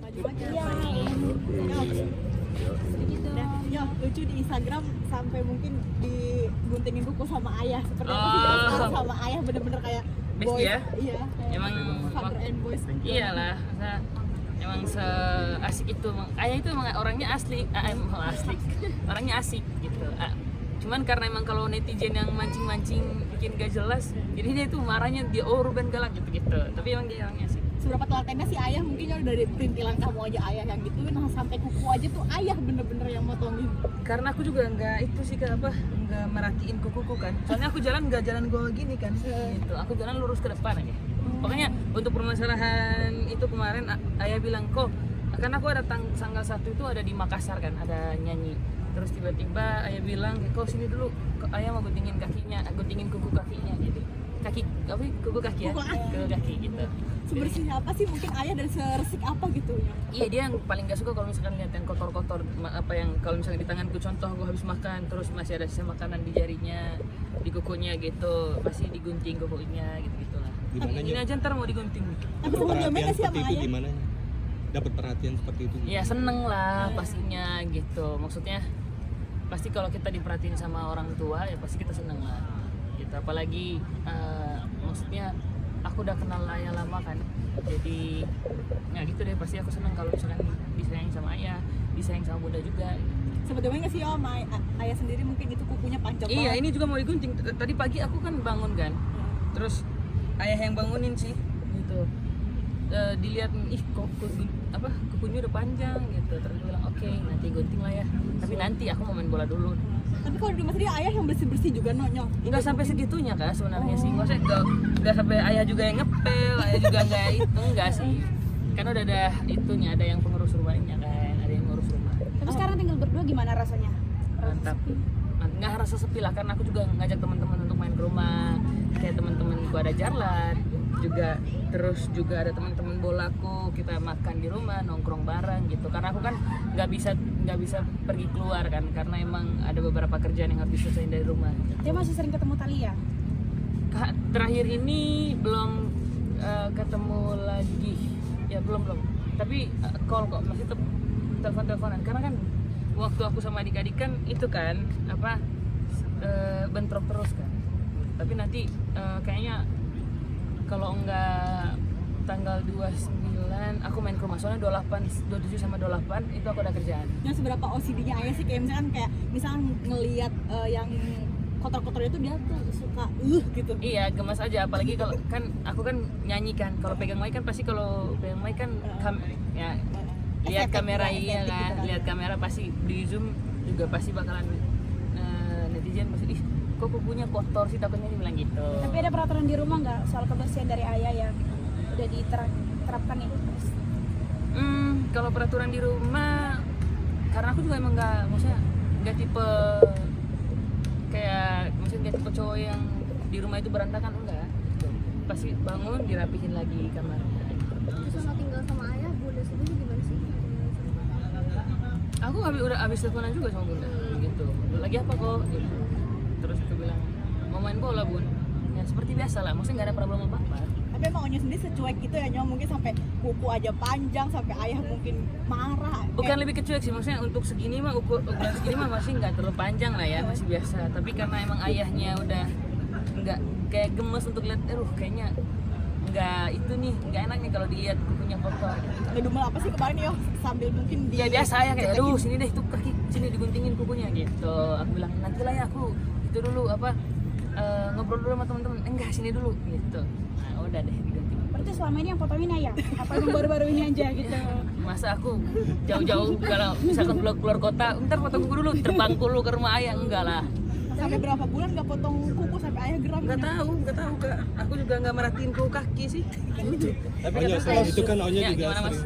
maju-maju. Iya. Ya, lucu di Instagram sampai mungkin diguntingin kuku sama ayah seperti apa sih Oscar sama ayah bener-bener kayak Best boys. ya? Iya. Emang father and boys. iyalah, emang seasik itu. Ayah itu emang orangnya asli, orangnya asik gitu. Cuman karena emang kalau netizen yang mancing-mancing bikin gak jelas, jadinya itu marahnya dia urban galak gitu-gitu. Tapi emang dia orangnya asik. Seberapa telatennya si ayah mungkin ya dari perintilan kamu aja ayah yang gituin, nah sampai kuku aja tuh ayah bener-bener yang motongin. Karena aku juga nggak itu sih nggak merakiin kukuku kan. Soalnya aku jalan nggak jalan gol gini kan. Gitu. Aku jalan lurus ke depan aja. Pokoknya untuk permasalahan itu kemarin ayah bilang kok, karena aku ada tanggal 1 itu ada di Makassar kan, ada nyanyi. Terus tiba-tiba ayah bilang, kok sini dulu, ayah mau guntingin kakinya, guntingin kuku kakinya gitu. Kuku kaki ya, kuku kaki gitu. Sebersih apa sih mungkin ayah dan seresik apa gitu ya? Iya, dia yang paling gak suka kalau misalkan lihat yang kotor-kotor, apa yang kalau misalkan di tanganku, contoh gue habis makan terus masih ada sisa makanan di jarinya, di kukunya gitu, pasti digunting kukunya gitu-gitulah. Ini aja ntar mau digunting. Tapi sempat diomelin nggak sih sama ayah? Gimana? Dapat perhatian seperti itu? Ya seneng lah pastinya gitu. Maksudnya pasti kalau kita diperhatiin sama orang tua ya pasti kita seneng lah. Gitu. Apalagi maksudnya aku udah kenal ayah lama kan. Jadi ya gitu deh, pasti aku seneng kalau misalkan disayang sama ayah, disayang sama bunda juga. Sempat diomelin nggak sih sama ayah sendiri mungkin itu kukunya panjang Iya, banget? ini juga mau digunting. Tadi pagi aku kan bangun kan. Terus ayah yang bangunin sih gitu. Dilihat kok kukunya udah panjang gitu. Terus dia bilang oke, nanti gunting lah ya. Tapi nanti aku mau main bola dulu. Tapi kalau di rumah sendiri ayah yang bersih-bersih juga nonyol. Enggak sampai segitunya kak sebenarnya sih. Maksudnya enggak sampai ayah juga yang ngepel, ayah juga enggak itu, enggak sih. Karena udah ada itunya, ada yang pengurus rumahnya kan, ada yang ngurus rumah. Tapi sekarang tinggal berdua gimana rasanya? Mantap. Nggak rasa sepi lah, karena aku juga ngajak teman-teman untuk main ke rumah. Kayak teman-temanku ada Jarlat juga, terus juga ada teman-teman bolaku, kita makan di rumah, nongkrong bareng gitu. Karena aku kan nggak bisa pergi keluar kan, karena emang ada beberapa kerjaan yang harus diselesaikan dari rumah. Dia masih sering ketemu Thalia? Terakhir ini belum ketemu lagi, ya belum. Tapi call kok, masih telepon-teleponan. Karena kan waktu aku sama adik-adik kan itu kan bentrok terus kan. Tapi nanti kayaknya kalau enggak tanggal 29 aku main ke rumah, soalnya 27 sama 28 itu aku ada kerjaan. Yang seberapa OCD-nya ayah sih, kayak misalkan ngelihat yang kotor-kotor itu dia tuh suka gitu. Iya, gemas aja, apalagi kalau kan aku kan nyanyi kan, kalau pegang mic kan pasti ya lihat kamera iya kan, lihat kamera pasti di zoom juga pasti bakalan netizen pasti kok kukunya kotor sih, takutnya dia bilang gitu. Tapi ada peraturan di rumah nggak soal kebersihan dari ayah yang udah diterapkan nih? Kalau peraturan di rumah, karena aku juga emang nggak tipe cowok yang di rumah itu berantakan, enggak. Pasti bangun dirapihin lagi kamar. Terus sama tinggal sama ayah, bunda sendiri gimana sih? Aku udah habis teleponan juga sama bunda gitu. Lagi apa kok? Gitu. Terus aku bilang mau main bola bun. Ya seperti biasa lah, maksudnya nggak ada problem apa-apa. Tapi emang Onyo sendiri secuek itu ya Nyo, mungkin sampai kuku aja panjang, sampai ayah mungkin marah. Bukan lebih kecuek sih, maksudnya untuk segini mah ukuran segini mah masih nggak terlalu panjang lah ya, masih biasa. Tapi karena emang ayahnya udah nggak kayak gemes untuk lihat, kayaknya nggak itu nih, nggak enak nih kalau dilihat kukunya kotor. Ngedumel apa sih kemarin Yo, sambil mungkin Ya biasa ya kayak, sini deh tuh kaki, sini diguntingin kukunya gitu. Aku bilang nanti lah ya, aku itu dulu ngobrol dulu sama teman-teman. Enggak, sini dulu gitu. Nah udah deh digunting. Berarti selama ini yang fotoin ayah? Apa yang baru-baru ini aja gitu? Masa aku jauh-jauh kalau misalkan keluar kota, ntar foto kuku dulu, terbang dulu ke rumah ayah, enggak lah. sampai berapa bulan nggak potong kuku sampai ayah geram? Nggak tahu kak. Aku juga nggak merhatiin kuku kaki sih. Tapi selain itu kan Onya Ya, juga gimana, Mas?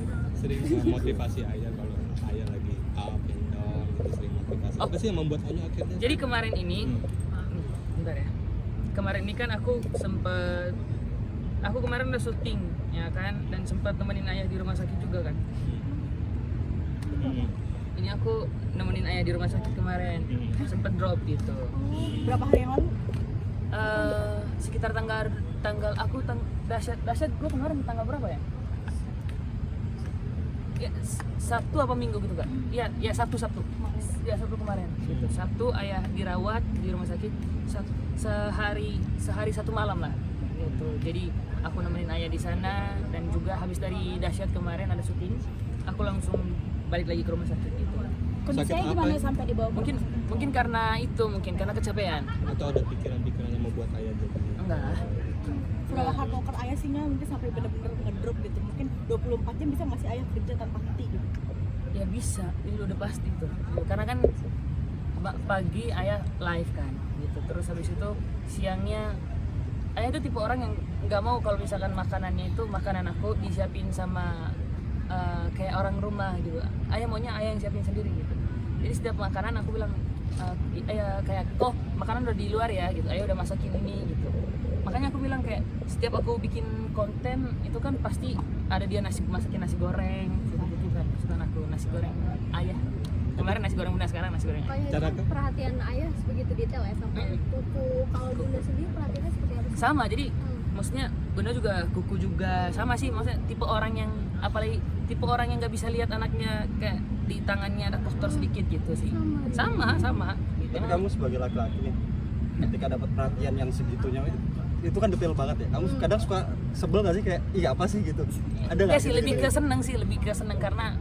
sering motivasi ayah kalau ayah lagi up and down, gitu, sering motivasi. Apa sih yang membuat Onya akhirnya? Jadi kemarin ini, bentar ya. Kemarin ini kan aku kemarin udah syuting ya kan, dan sempat temenin ayah di rumah sakit juga kan. Ini aku nemenin ayah di rumah sakit kemarin, sempet drop gitu. Berapa hari yang lalu? Sekitar tanggal dahsyat gue kemarin tanggal berapa ya? Sabtu apa Minggu gitu Kak? Iya, ya Sabtu. Ya Sabtu kemarin. Gitu. Sabtu ayah dirawat di rumah sakit sehari 1 malam lah. Gitu. Jadi aku nemenin ayah di sana dan juga habis dari dahsyat kemarin ada syuting, aku langsung balik lagi ke rumah sakit gitu. Kondisinya Sakit apa gimana ya? sampai dibawa ke Mungkin rumah sakit? mungkin karena itu, mungkin karena kecapean. Atau ada pikiran-pikiran yang membuat ayah jadi Enggak. Seberapa hard worker ayah sih Nya? Mungkin sampai bener-bener ngedrop gitu. Mungkin 24 jam bisa masih ayah kerja tanpa henti gitu. Ya bisa, itu udah pasti tuh. Karena kan pagi ayah live kan gitu. Terus habis itu siangnya ayah itu tipe orang yang nggak mau kalau misalkan makanannya itu makanan aku disiapin sama kayak orang rumah gitu. Ayah maunya ayah yang siapin sendiri gitu. Jadi setiap makanan aku bilang ayah kayak makanan udah di luar ya gitu. Ayah udah masakin ini gitu. Makanya aku bilang kayak setiap aku bikin konten itu kan pasti ada dia masakin nasi goreng gitu kan. Suka aku nasi goreng ayah. Kemarin nasi goreng bunda, sekarang nasi goreng ayah. Kayak Cara itu perhatian ayah sebegitu detail ya sampai kuku. Kalau bunda sendiri perhatiannya seperti apa sih? Sama, jadi maksudnya bunda juga kuku juga sama sih, maksudnya tipe orang yang apalagi tipe orang yang nggak bisa lihat anaknya kayak di tangannya ada kotor sedikit gitu sih. Sama gitu. Tapi kamu sebagai laki-laki nih, ketika dapat perhatian yang segitunya itu kan detail banget ya. Kamu kadang suka sebel gak sih kayak iya apa sih gitu? Ada Ya nggak sih gitu? lebih ke seneng karena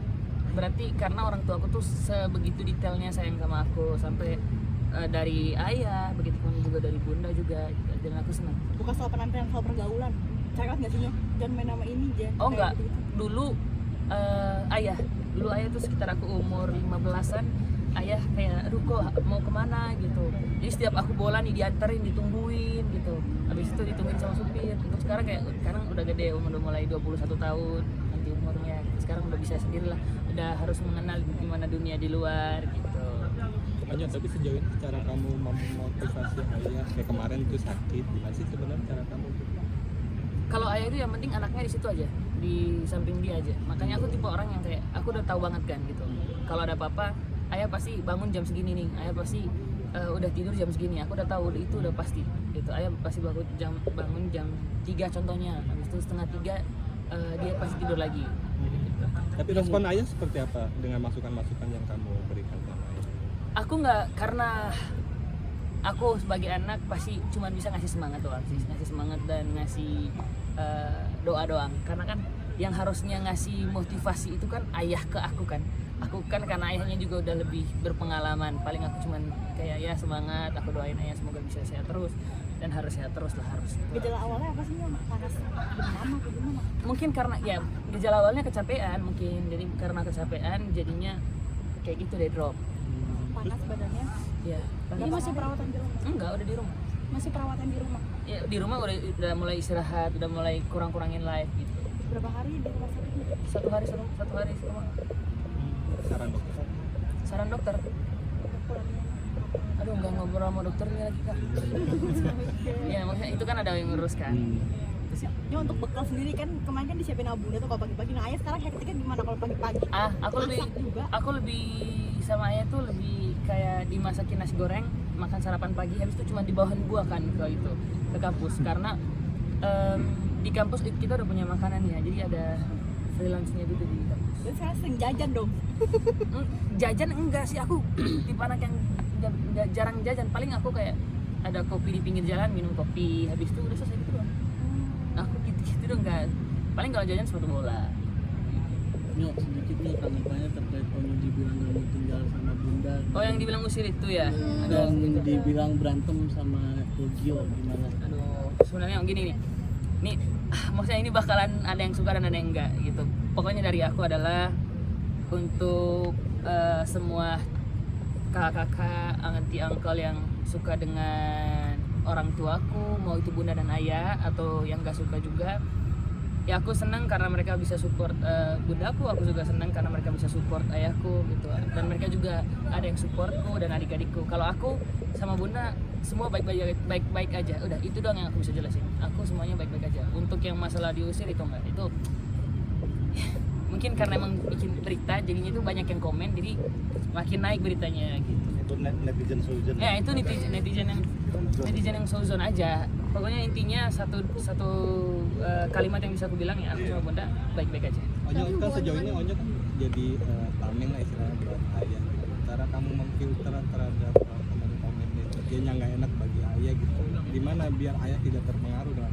berarti karena orang tua aku tuh sebegitu detailnya sayang sama aku sampai dari ayah, begitu pun juga dari bunda juga gitu. Dan aku senang. Bukan soal penampilan, soal pergaulan. Cakap nggak sih Nya? Jangan main nama ini aja. Oh Kayak enggak, gitu-gitu. dulu ayah tuh sekitar aku umur 15-an, ayah kayak aduh kok mau kemana gitu. Jadi setiap aku bola nih dianterin, ditungguin gitu. Habis itu ditungguin sama supir. Untuk sekarang sekarang udah gede, udah mulai 21 tahun nanti umurnya. Sekarang udah bisa sendiri lah, udah harus mengenal gimana dunia di luar gitu. Makanya tapi sejauh ini cara kamu memotivasi ayah kayak kemarin tuh sakit, gimana sih sebenarnya cara kamu? Kalau ayah itu yang penting anaknya di situ aja, di samping dia aja. Makanya aku tipe orang yang kayak aku udah tahu banget kan gitu. Kalau ada apa-apa, ayah pasti bangun jam segini nih. Ayah pasti udah tidur jam segini. Aku udah tahu itu udah pasti. Gitu. Ayah pasti bangun jam 3 contohnya. Habis itu setengah 3 dia pasti tidur lagi. Gitu. Tapi respon ayah seperti apa dengan masukan-masukan yang kamu berikan sama ayah? Aku nggak, karena aku sebagai anak pasti cuma bisa ngasih semangat doang sih, ngasih semangat dan ngasih doa doang. Karena kan yang harusnya ngasih motivasi itu kan ayah ke aku kan. Aku kan karena ayahnya juga udah lebih berpengalaman. Paling aku cuman kayak ya semangat, aku doain ayah semoga bisa sehat terus dan harus sehat terus lah harus. Gejala awalnya apa sih Nya? Panas demam atau gimana? Mungkin karena ya gejala awalnya kecapean mungkin. Jadi karena kecapean jadinya kayak gitu deh drop. Panas badannya. Ya. Ini masih perawatan di rumah? Enggak, udah di rumah. Masih perawatan di rumah? Ya di rumah udah mulai istirahat, udah mulai kurangin live gitu. Berapa hari di rumah sakit? Satu hari semua. Saran dokter. Saran dokter. Aduh nggak ngobrol sama dokternya lagi kak. Ya maksudnya itu kan ada yang ngurus kan. Terus ya, Nya untuk bekal sendiri kan kemarin kan disiapin sama bunda tuh kalau pagi-pagi. Nah ayah sekarang hektiknya gimana kalau pagi-pagi? Aku lebih sama ayah tuh lebih kayak dimasakin nasi goreng, makan sarapan pagi, habis itu cuma dibawain buah kan ke kampus karena di kampus kita udah punya makanan ya, jadi ada freelance-nya gitu di kampus. Dan sekarang sering jajan dong. Jajan enggak sih, aku tipe anak yang jarang jajan. Paling aku kayak ada kopi di pinggir jalan, minum kopi, habis itu udah selesai gitu doang. Aku gitu dong, enggak. Paling kalau jajan sepatu bola. Nyok, sedikit nih tanggapannya terkait kamu dibilang kamu tinggal sama bunda. Oh yang dibilang usir itu ya? Dan dibilang berantem sama Kogio gimana? Aduh, sebenarnya gini nih. Nih, maksudnya ini bakalan ada yang suka dan ada yang enggak gitu. Pokoknya dari aku adalah untuk semua kakak-kakak, auntie, uncle yang suka dengan orang tuaku, mau itu bunda dan ayah atau yang gak suka juga. Ya aku senang karena mereka bisa support bundaku, aku juga senang karena mereka bisa support ayahku gitu. Dan mereka juga ada yang supportku dan adik-adikku. Kalau aku sama bunda semua baik-baik aja. Udah itu doang yang aku bisa jelasin. Aku semuanya baik-baik aja. Untuk yang masalah diusir itu enggak. Itu mungkin karena emang bikin berita jadinya itu banyak yang komen, jadi makin naik beritanya gitu. Itu netizen suzon. Ya itu netizen yang suzon aja. Pokoknya intinya satu kalimat yang bisa aku bilang ya, aku sama bunda baik-baik aja. Onyo Tapi kan hubungan sejauh ini dengan- Onyo kan jadi tameng lah istilahnya buat ayah. Cara kamu memfilter terhadap komen-komen itu, dia nggak enak bagi ayah gitu. Gimana biar ayah tidak terpengaruh dengan